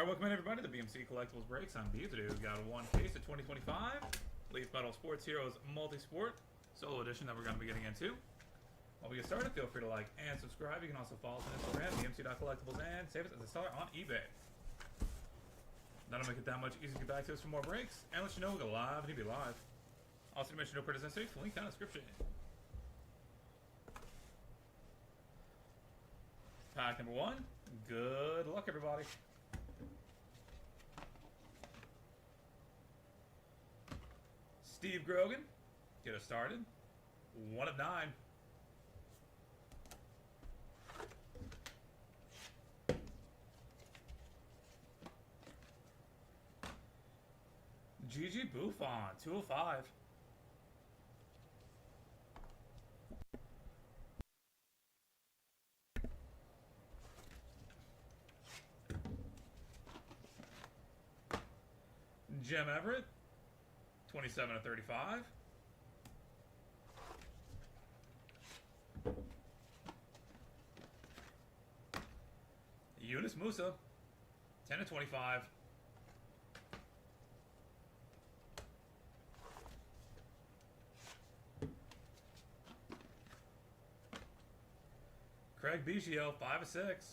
Alright, welcome in everybody to the BMC Collectibles Breaks. I'm B. Today we've got one case of 2025 Leaf Metal Sports Heroes Multi-Sport Solo Edition that we're going to be getting into. While we get started, feel free to like and subscribe. You can also follow us on Instagram, bmc.collectibles, and save us as a seller on eBay. That'll make it that much easier to get back to us for more breaks, and let you know we go live and be live. Also, to mention no purchase necessary, link down in the description. Pack number one. Good luck, everybody. Steve Grogan, get us started. 1 of 9. GG Buffon, 2 of 5. Jim Everett, 27 of 35. Yunus Musa, 10 of 25. Craig Biggio, 5 of 6.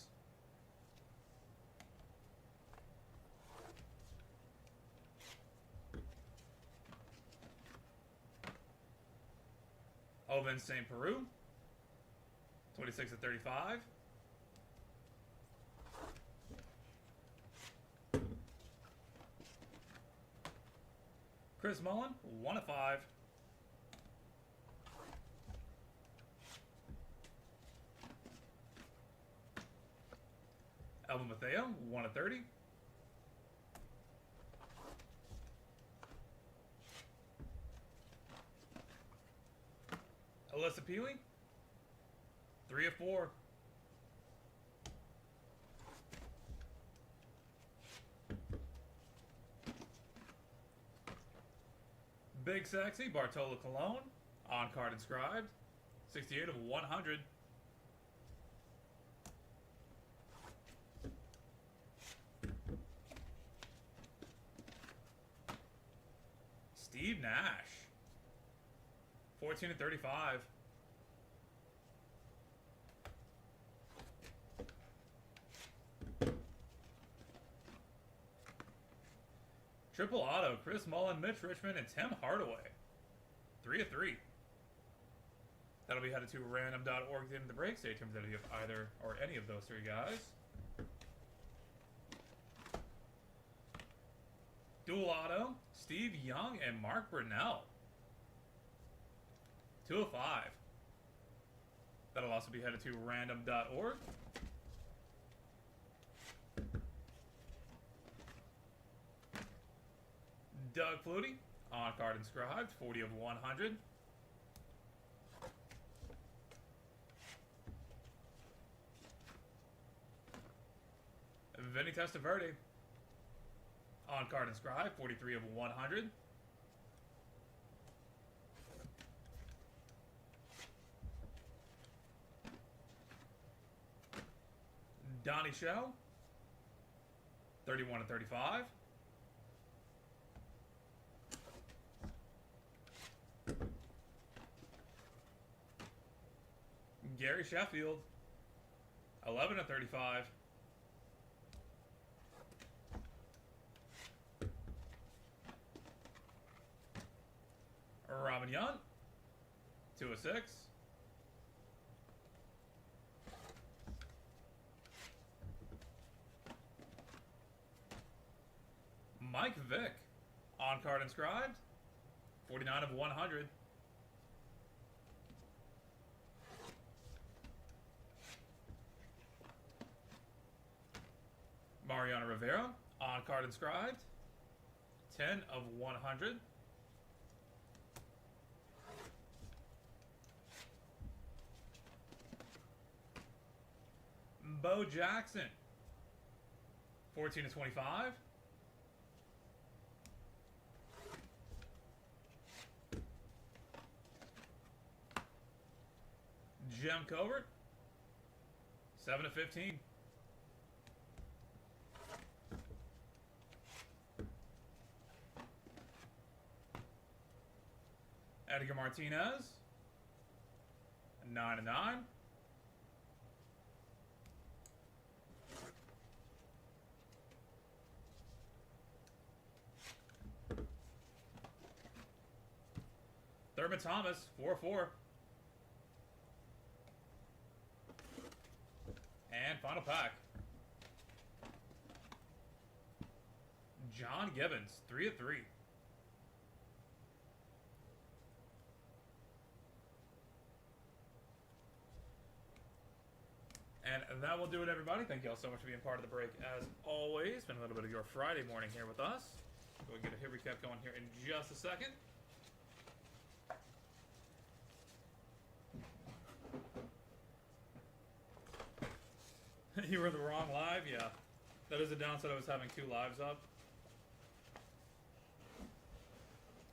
Oven St. Peru, 26 of 35. Chris Mullen, 1 of 5. Elvin Mateo, 1 of 30. Alyssa Peely, 3 of 4. Big Sexy, Bartolo Colon, on card inscribed, 68 of 100. Steve Nash, 14 of 35. Triple auto, Chris Mullen, Mitch Richmond, and Tim Hardaway. 3 of 3. That'll be headed to random.org at the end of the break. Stay tuned if you have either or any of those three guys. Dual auto, Steve Young and Mark Brunell. 2 of 5. That'll also be headed to random.org. Doug Flutie, on card inscribed, 40 of 100. Vinny Testaverde, on card inscribed, 43 of 100. Donnie Show, 31 of 35. Gary Sheffield, 11 of 35. Robin Yount, 2 of 6. Mike Vick, on card inscribed, 49 of 100. Mariano Rivera, on card inscribed, 10 of 100. Bo Jackson, 14 of 25. Jim Covert, 7 of 15. Edgar Martinez, 9/9. Thurman Thomas, 4/4. And final pack. John Gibbons, 3/3. And that will do it, everybody. Thank you all so much for being part of the break, as always. Been a little bit of your Friday morning here with us. We'll get a hit recap going here in just a second. You were the wrong live? Yeah. That is a downside. I was having 2 lives up.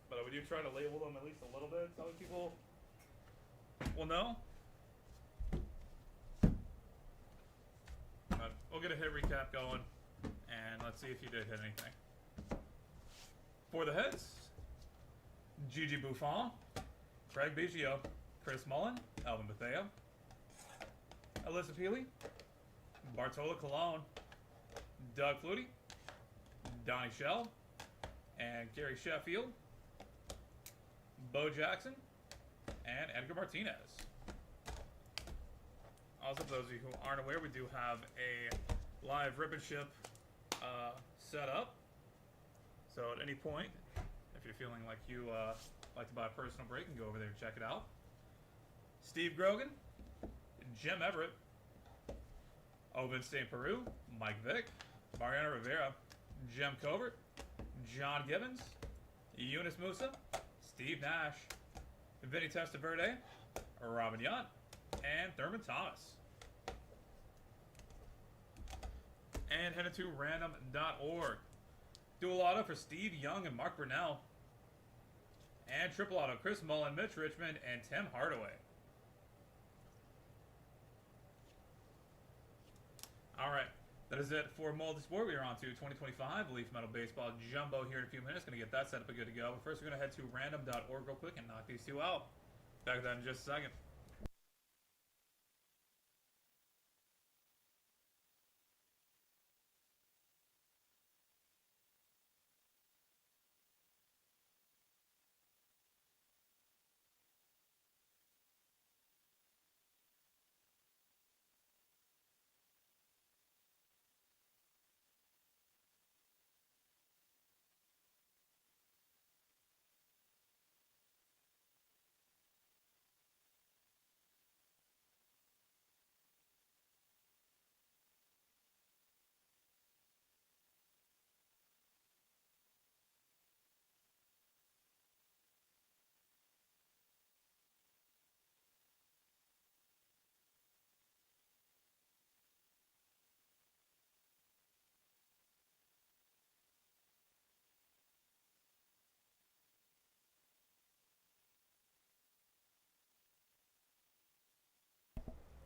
But we do try to label them at least a little bit so people will know. But we'll get a hit recap going, and let's see if you did hit anything. For the hits, Gigi Buffon, Craig Biggio, Chris Mullen, Alvin Bethea, Alyssa Peely, Bartola Colon, Doug Flutie, Donnie Shell, and Gary Sheffield, Bo Jackson, and Edgar Martinez. Also, for those of you who aren't aware, we do have a live ribbon ship set up. So at any point, if you're feeling like you like to buy a personal break, and go over there and check it out. Steve Grogan, Jim Everett, Owen St. Peru, Mike Vick, Mariano Rivera, Jim Covert, John Gibbons, Eunice Musa, Steve Nash, Vinny Testaverde, Robin Yount, and Thurman Thomas. And headed to random.org. Dual auto for Steve Young and Mark Brunell. And triple auto, Chris Mullen, Mitch Richmond, and Tim Hardaway. Alright, that is it for Multisport. We are on to 2025 Leaf Metal Baseball Jumbo here in a few minutes. Going to get that set up and good to go. But first, we're going to head to random.org real quick and knock these 2 out. Back to that in just a second.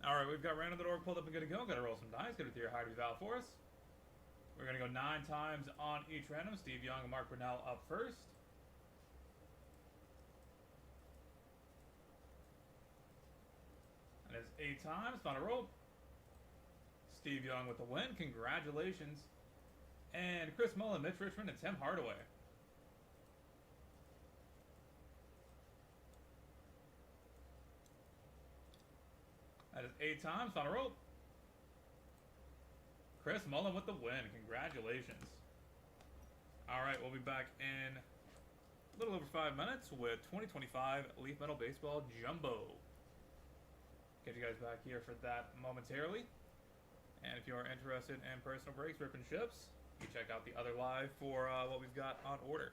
Alright, we've got random.org pulled up and good to go. Got to roll some dice. Get it to your high valve for us. We're going to go 9 times on each random. Steve Young and Mark Brunell up first. And it's 8 times. Final roll. Steve Young with the win. Congratulations. And Chris Mullen, Mitch Richmond, and Tim Hardaway. That is 8 times. Final roll. Chris Mullen with the win. Congratulations. Alright, we'll be back in a little over 5 minutes with 2025 Leaf Metal Baseball Jumbo. Get you guys back here for that momentarily. And if you are interested in personal breaks, rip and ships, you check out the other live for what we've got on order.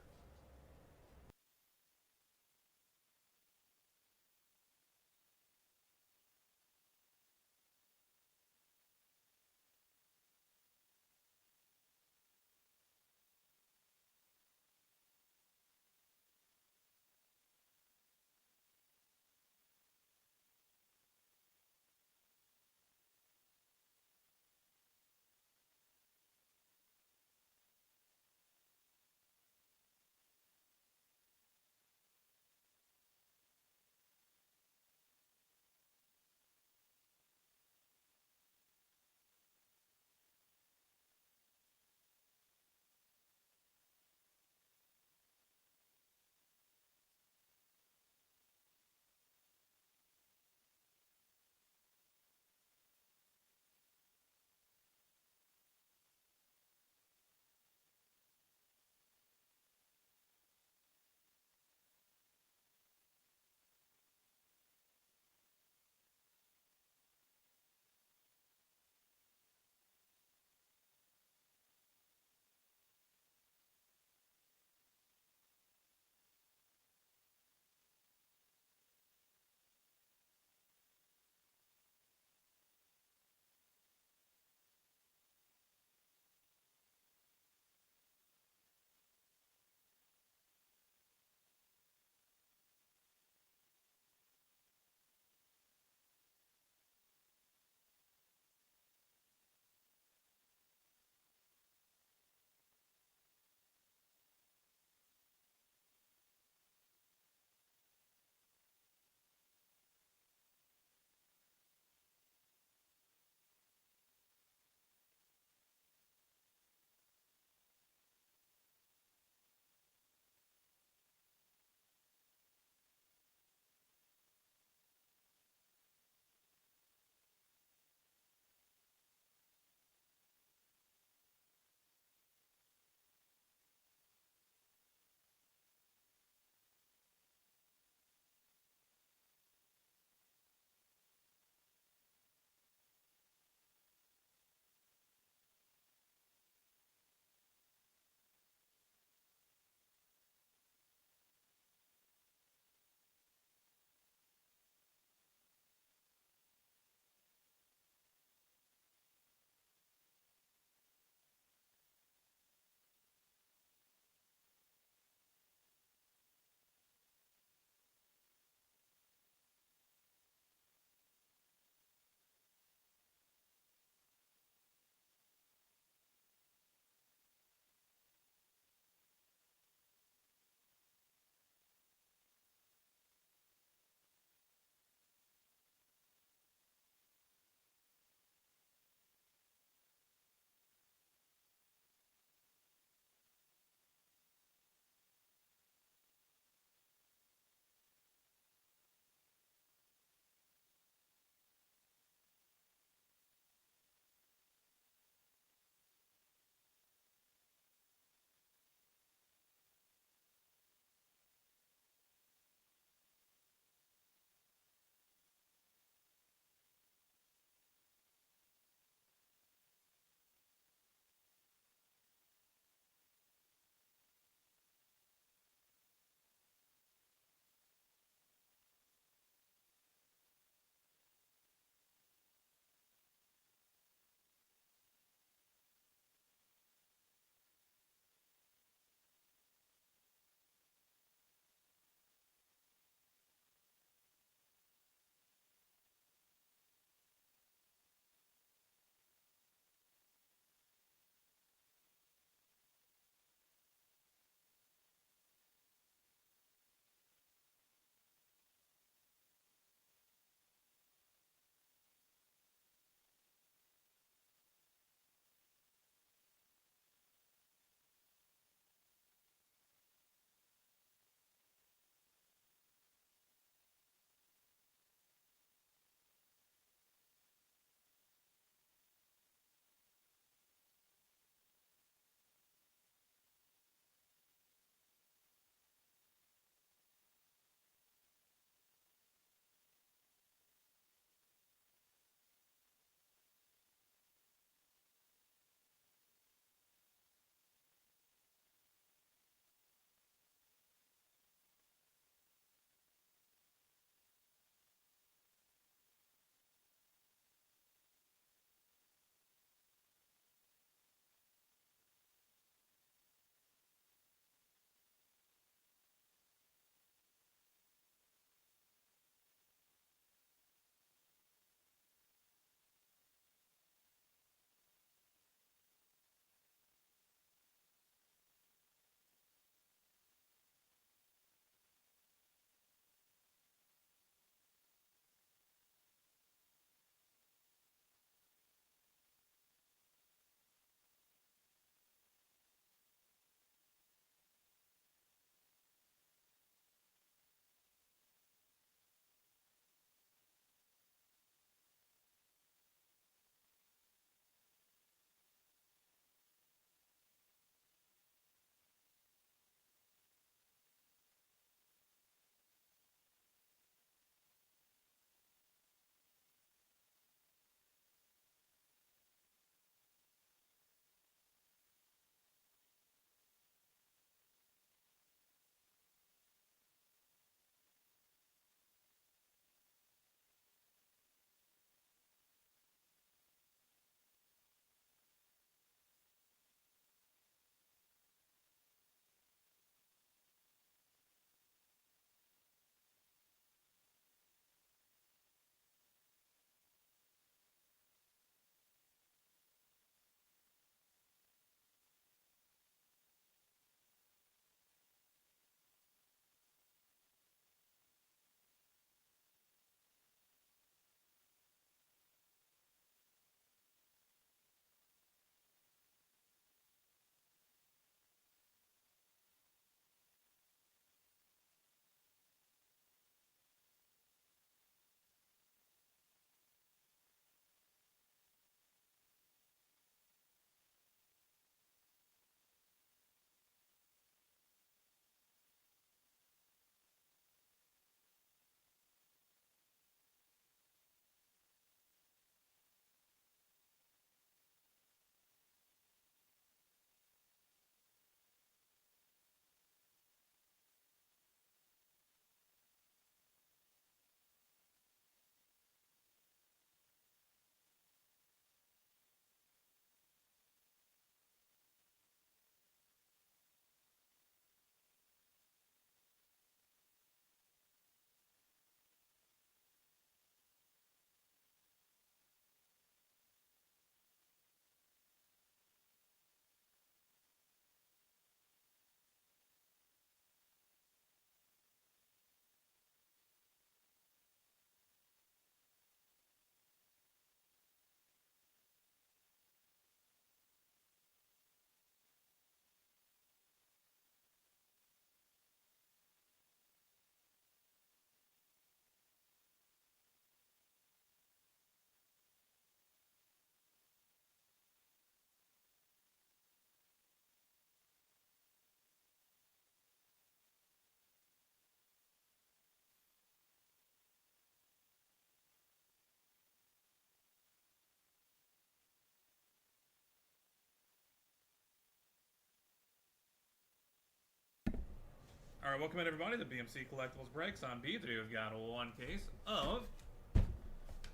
Alright, welcome in everybody to BMC Collectibles Breaks on B. Today we've got one case of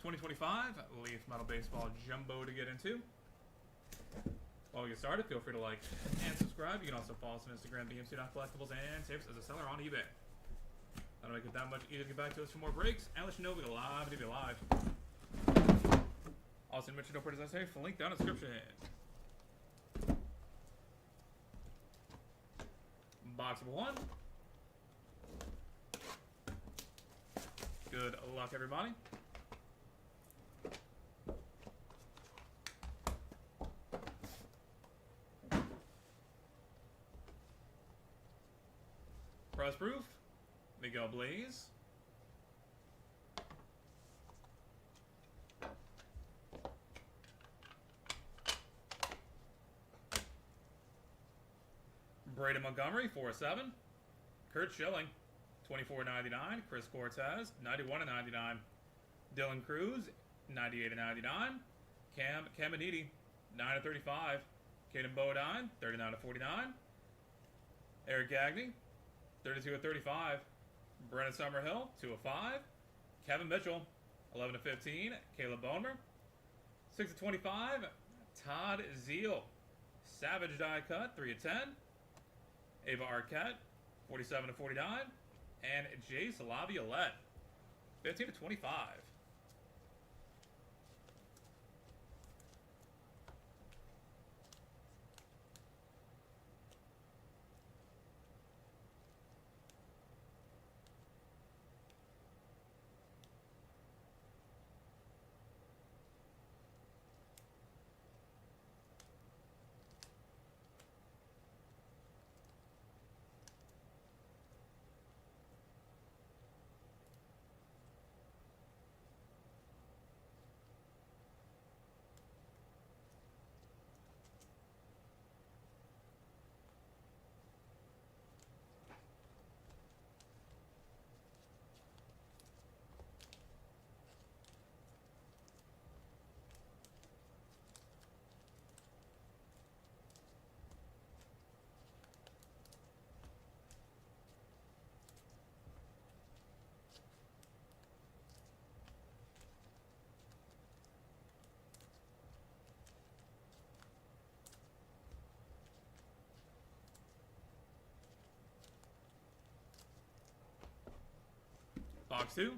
2025 Leaf Metal Baseball Jumbo to get into. While we get started, feel free to like and subscribe. You can also follow us on Instagram, bmc.collectibles, and save us as a seller on eBay. That'll make it that much easier to get back to us for more breaks, and let you know we got a live video live. Also, mention no purchase necessary. Link down in the description. Box number one. Good luck, everybody. Press proof. Miguel Blaze. Braden Montgomery, 4-7. Kurt Schilling, 24.99. Chris Cortez, 91.99. Dylan Cruz, 98.99. Cam Caminiti, 9.35. Caden Bodine, 39.49. Eric Gagne, 32.35. Brennan Summerhill, 2-5. Kevin Mitchell, 11.15. Caleb Bonemer, 6.25. Todd Zeal, Savage die cut, 3-10. Ava Arquette, 47.49. And Jace Laviolette, 15.25. Box two.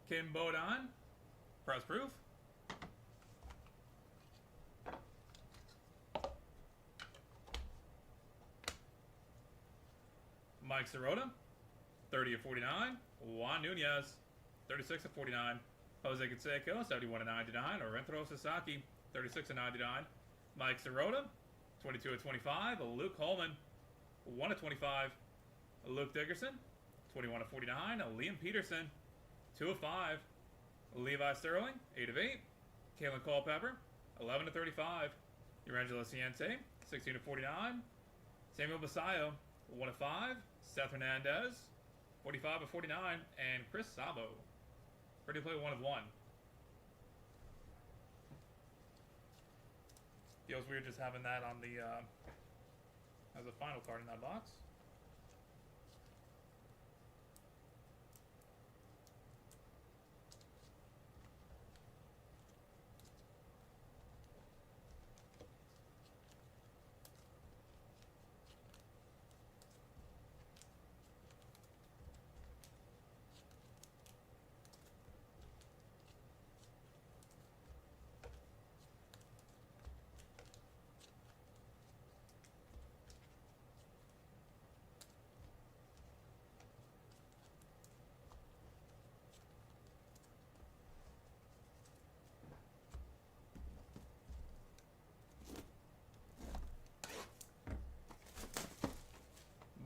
Kim Bodine, press proof. Mike Sirota, 30.49. Juan Nunez, 36.49. Jose Canseco, 71.99. Orentro Sasaki, 36.99. Mike Sirota, 22.25. Luke Holman, 1.25. Luke Dickerson, 21.49. Liam Peterson, 2-5. Levi Sterling, 8-8. Kalen Culpepper, 11.35. Urangelo Ciente, 16.49. Samuel Basayo, 1-5. Seth Hernandez, 45.49. And Chris Sabo, ready to play 1-1. Feels weird just having that on the as a final card in that box.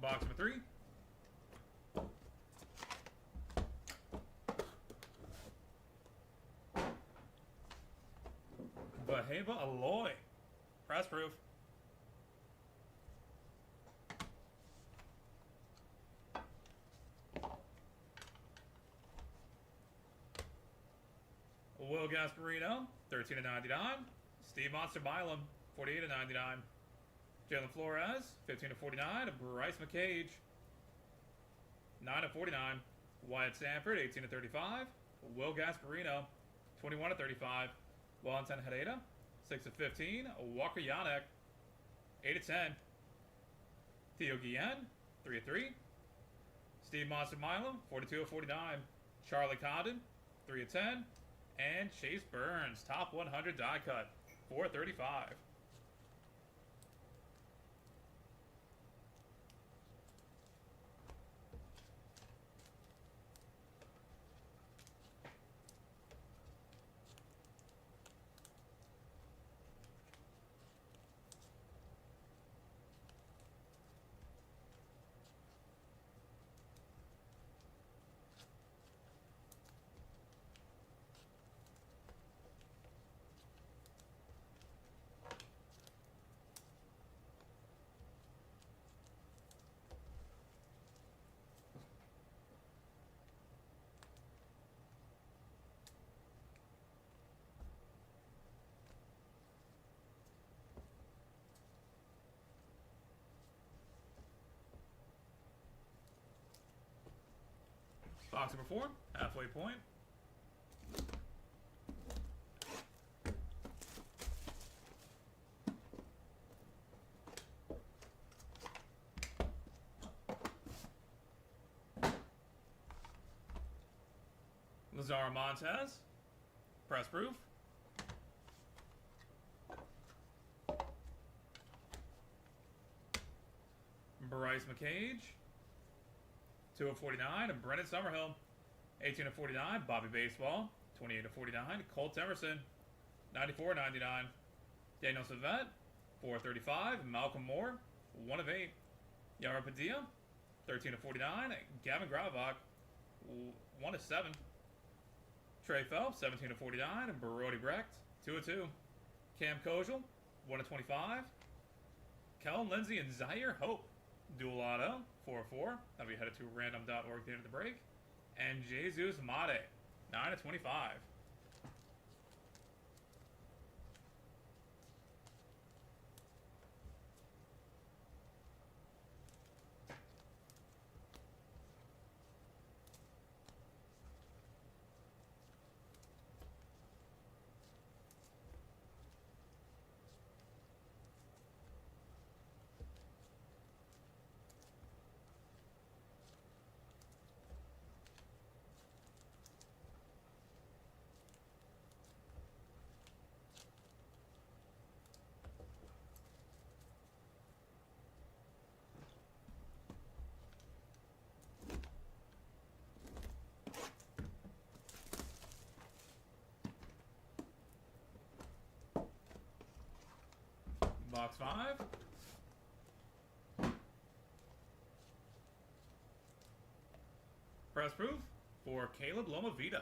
Box number three. Baheba Aloy, press proof. Will Gasparino, 13 of 99. Steve Monster Milam, 48 of 99. Jalen Flores, 15 of 49. Bryce McCage, 9 of 49. Wyatt Sanford, 18 of 35. Will Gasparino, 21 of 35. Valentin Herrera, 6 of 15. Walker Yannick, 8 of 10. Theo Guillen, 3 of 3. Steve Monster Milam, 42 of 49. Charlie Condon, 3 of 10. And Chase Burns, top 100 die cut, 435. Box number 4, halfway point. Lazar Montez, press proof. Bryce McCage, 2 of 49. And Brendan Summerhill, 18 of 49. Bobby Baseball, 28 of 49. Colt Emerson, 94 of 99. Daniel Savette, 4 of 35. Malcolm Moore, 1 of 8. Yara Padilla, 13 of 49. Gavin Gravok, 1 of 7. Trey Phelps, 17 of 49. And Brody Brecht, 2 of 2. Cam Kojal, 1 of 25. Kellen Lindsay and Zaire Hope, dual auto, 4 of 4. That'll be headed to random.org at the end of the break. And Jesus Mate, 9 of 25. Box 5. Press proof for Caleb Lomavita.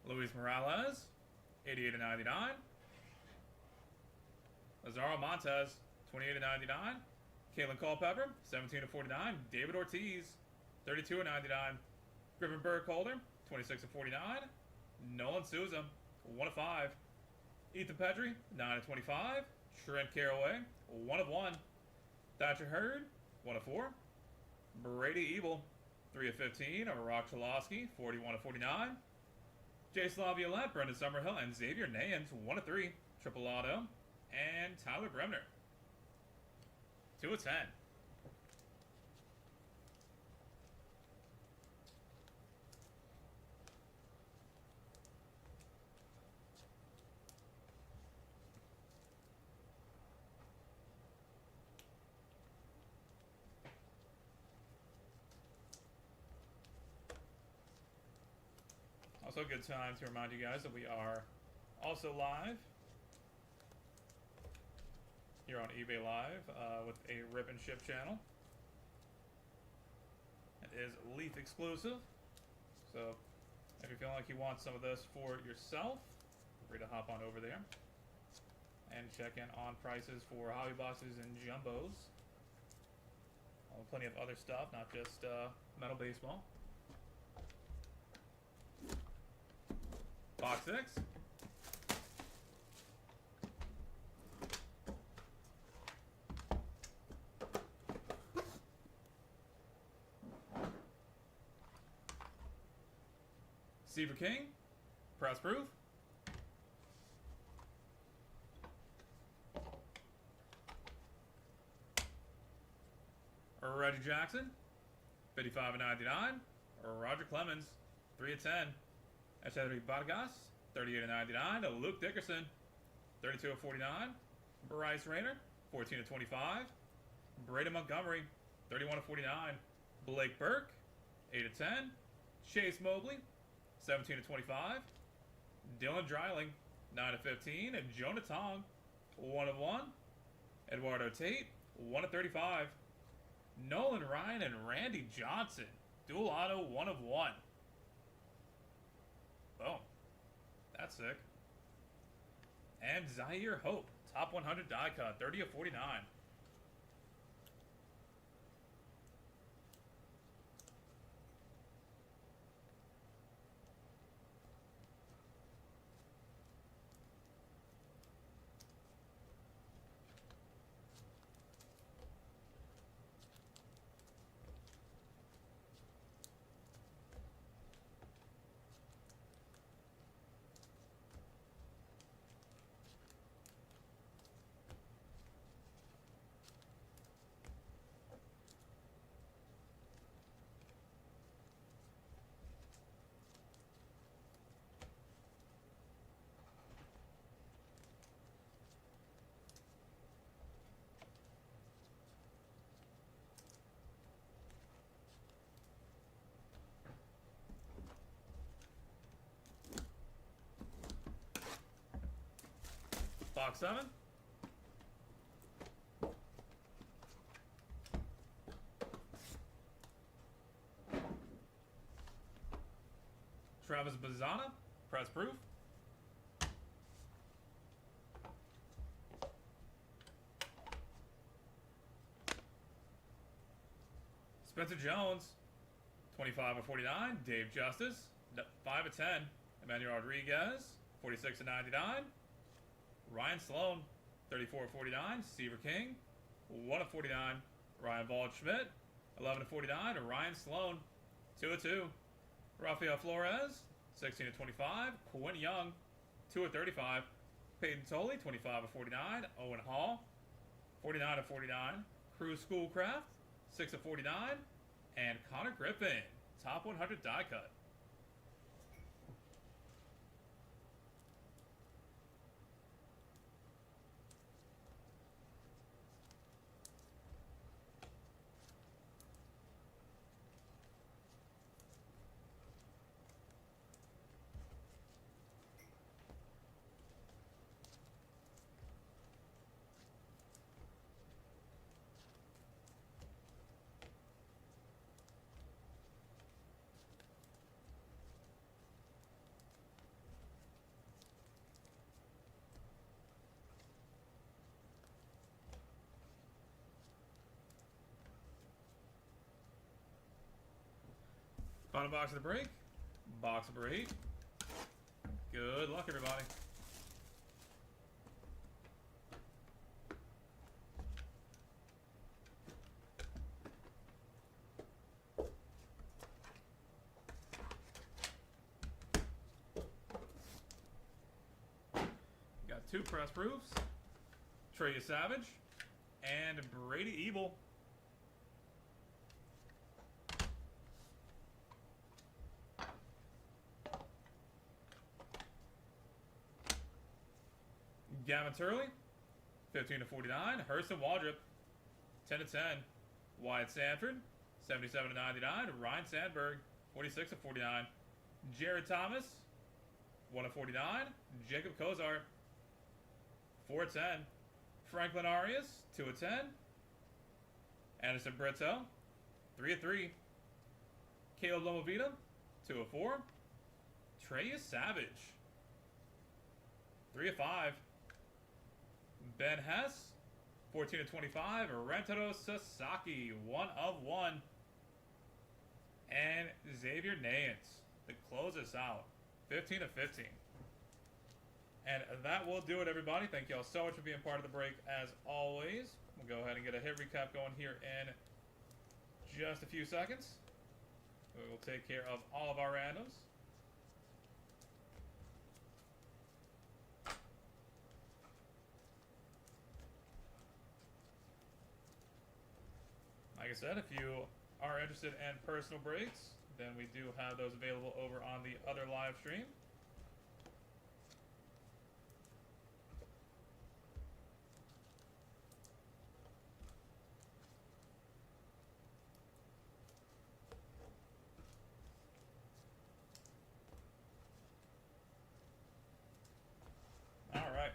Luis Morales, 88 of 99. Lazaro Montez, 28 of 99. Kalen Culpepper, 17 of 49. David Ortiz, 32 of 99. Griffin Burkholder, 26 of 49. Nolan Souza, 1 of 5. Ethan Petrie, 9 of 25. Trent Carraway, 1 of 1. Thatcher Hurd, 1 of 4. Brady Ebel, 3 of 15. Rock Chalosky, 41 of 49. Jace Laviolette, Brendan Summerhill, and Xavier Nayans, 1 of 3. Triple auto. And Tyler Bremner, 2 of 10. Also a good time to remind you guys that we are also live here on eBay Live with a Rip and Ship channel. It is Leaf exclusive, so if you're feeling like you want some of this for yourself, feel free to hop on over there And check in on prices for hobby boxes and jumbos. Plenty of other stuff, not just metal baseball. Box 6. Steve King, press proof. Reggie Jackson, 55 of 99. Roger Clemens, 3 of 10. Echedri Vargas, 38 of 99. Luke Dickerson, 32 of 49. Bryce Rayner, 14 of 25. Braden Montgomery, 31 of 49. Blake Burke, 8 of 10. Chase Mobley, 17 of 25. Dylan Dreiling, 9 of 15. And Jonah Tong, 1 of 1. Eduardo Tate, 1 of 35. Nolan Ryan and Randy Johnson, dual auto, 1 of 1. Boom. That's sick. And Zaire Hope, top 100 die cut, 30 of 49. Box 7. Travis Bazzana, press proof. Spencer Jones, 25 of 49. Dave Justice, 5 of 10. Emmanuel Rodriguez, 46 of 99. Ryan Sloan, 34 of 49. Seaver King, 1 of 49. Ryan Waldschmidt, 11 of 49. Ryan Sloan, 2 of 2. Rafael Flores, 16 of 25. Quinn Young, 2 of 35. Peyton Tolley, 25 of 49. Owen Hall, 49 of 49. Cruz Schoolcraft, 6 of 49. And Connor Griffin, top 100 die cut. Final box of the break. Box number 8. Good luck, everybody. Got 2 press proofs. Trey Savage and Brady Ebel. Gavin Turley, 15 of 49. Hurston Waldrop, 10 of 10. Wyatt Sanford, 77 of 99. Ryan Sandberg, 46 of 49. Jared Thomas, 1 of 49. Jacob Kozar, 4 of 10. Franklin Arias, 2 of 10. Anderson Brito, 3 of 3. Caleb Lomovita, 2 of 4. Trey Savage, 3 of 5. Ben Hess, 14 of 25. Rentaro Sasaki, 1 of 1. And Xavier Nayens to close us out, 15 of 15. And that will do it, everybody. Thank you all so much for being part of the break, as always. We'll go ahead and get a hit recap going here in just a few seconds. We will take care of all of our randoms. Like I said, if you are interested in personal breaks, then we do have those available over on the other live stream. All right.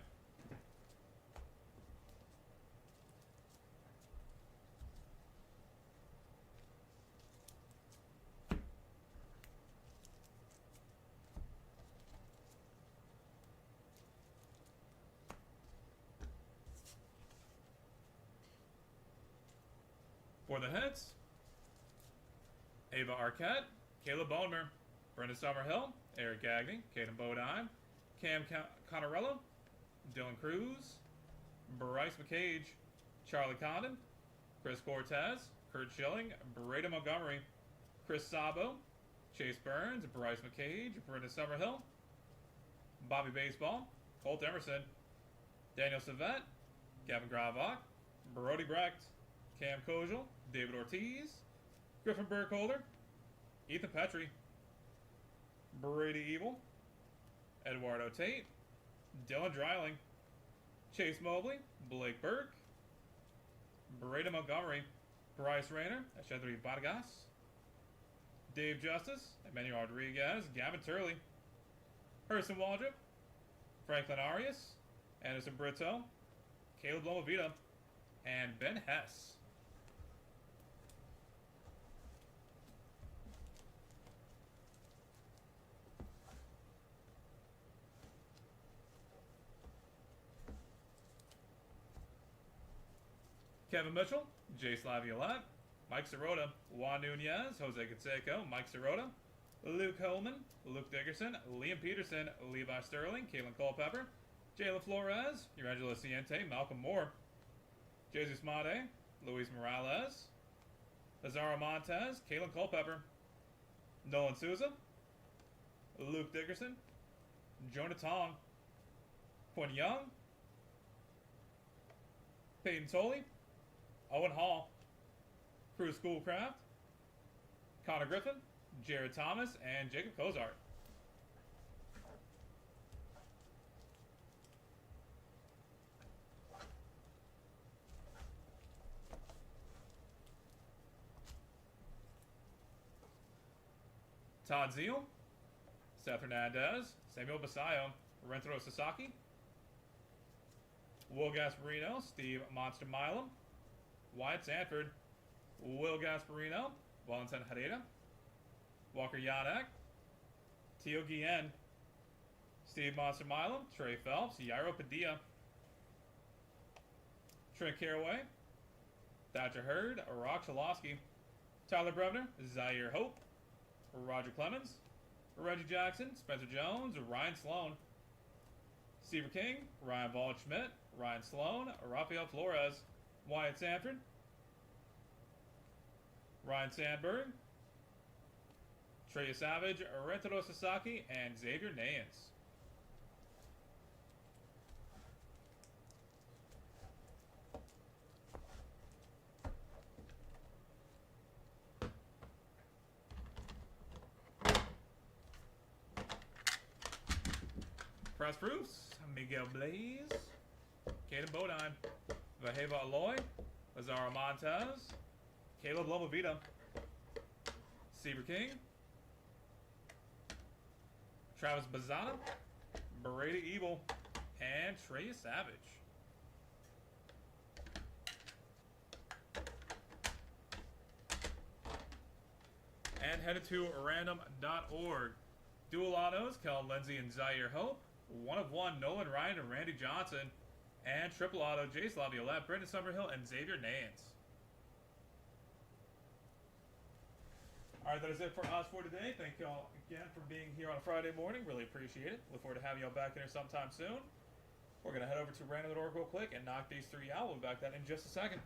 For the heads, Ava Arquette, Caleb Bonemer, Brenda Summerhill, Eric Gagney, Caden Bodine, Cam Connorello, Dylan Cruz, Bryce McCage, Charlie Condon, Chris Cortez, Kurt Schilling, Breda Montgomery, Chris Sabo, Chase Burns, Bryce McCage, Brenda Summerhill, Bobby Baseball, Colt Emerson, Daniel Savette, Gavin Gravach, Brody Brecht, Cam Kojal, David Ortiz, Griffin Burkholder, Ethan Petrie, Brady Evil, Eduardo Tate, Dylan Dreiling, Chase Mobley, Blake Burke, Breda Montgomery, Bryce Rayner, Ashadri Vargas, Dave Justice, Emmanuel Rodriguez, Gavin Turley, Herson Waldrop, Franklin Arias, Anderson Brito, Caleb Lomavita, and Ben Hess. Kevin Mitchell, Jace Laviolette, Mike Sirota, Juan Nunez, Jose Canseco, Mike Sirota, Luke Holman, Luke Dickerson, Liam Peterson, Levi Sterling, Kalen Culpepper, Jayla Flores, Urangelo Ciente, Malcolm Moore, Jesus Made, Luis Morales, Lazaro Montez, Kalen Culpepper, Nolan Souza, Luke Dickerson, Jonah Tong, Quinn Young, Peyton Tolley, Owen Hall, Cruz Schoolcraft, Connor Griffin, Jared Thomas, and Jacob Cozart. Todd Zeal, Seth Hernandez, Samuel Basayo, Rentaro Sasaki, Will Gasparino, Steve Monster Milam, Wyatt Sanford, Will Gasparino, Valentin Herrera, Walker Yadak, Teo Guillen, Steve Monster Milam, Trey Phelps, Yairo Padilla, Trent Caraway, Thatcher Hurd, Rock Shalosky, Tyler Brevner, Zaire Hope, Roger Clemens, Reggie Jackson, Spencer Jones, Ryan Sloan, Steve King, Ryan Waldschmidt, Ryan Sloan, Rafael Flores, Wyatt Sanford, Ryan Sandberg, Trey Savage, Rentaro Sasaki, and Xavier Nayens. Press proofs, Miguel Blaze, Caden Bodine, Vaheva Aloy, Lazaro Montez, Caleb Lomavita, Seaver King, Travis Bazana, Brady Evil, and Trey Savage. And headed to random.org. Dual autos, Kellen Lindsay and Zaire Hope. 1 of 1, Nolan Ryan and Randy Johnson. And triple auto, Jace Laviolette, Brendan Summerhill, and Xavier Nayens. All right, that is it for us for today. Thank you all again for being here on a Friday morning. Really appreciate it. Look forward to having you all back in here sometime soon. We're going to head over to random.org real quick and knock these three out. We'll be back that in just a second.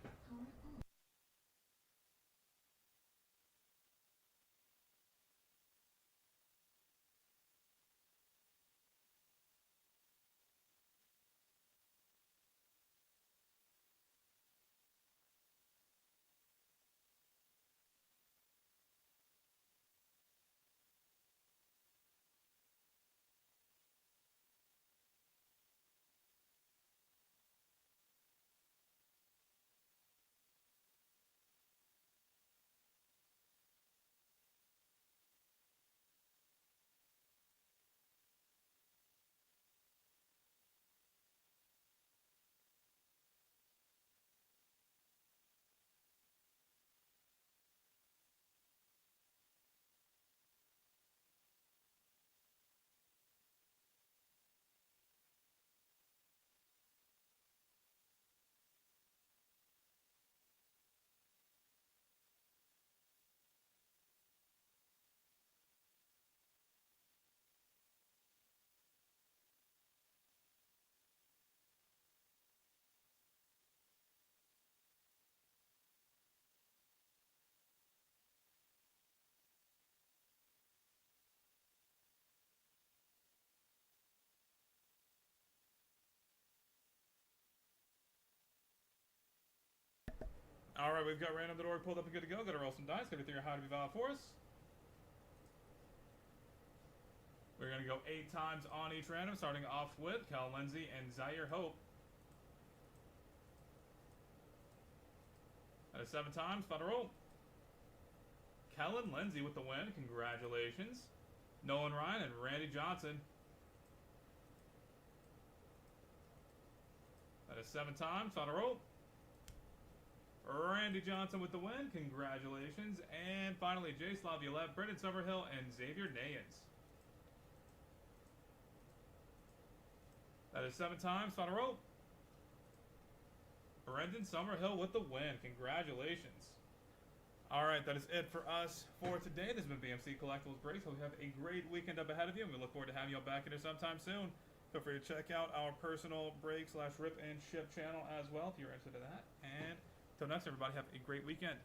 All right, we've got random.org pulled up and good to go. Got to roll some dice. Got to figure out how to be valid for us. We're going to go 8 times on each random, starting off with Cal Lindsay and Zaire Hope. That is 7 times. Final roll. Kellen Lindsay with the win. Congratulations. Nolan Ryan and Randy Johnson. That is 7 times. Final roll. Randy Johnson with the win. Congratulations. And finally, Jace Laviolette, Brendan Summerhill, and Xavier Nayens. That is 7 times. Final roll. Brendan Summerhill with the win. Congratulations. Alright, that is it for us for today. This has been BMC Collectibles Breaks. Hope you have a great weekend up ahead of you, and we look forward to having you all back in here sometime soon. Feel free to check out our personal break / rip and ship channel as well if you're interested in that. And until next, everybody, have a great weekend.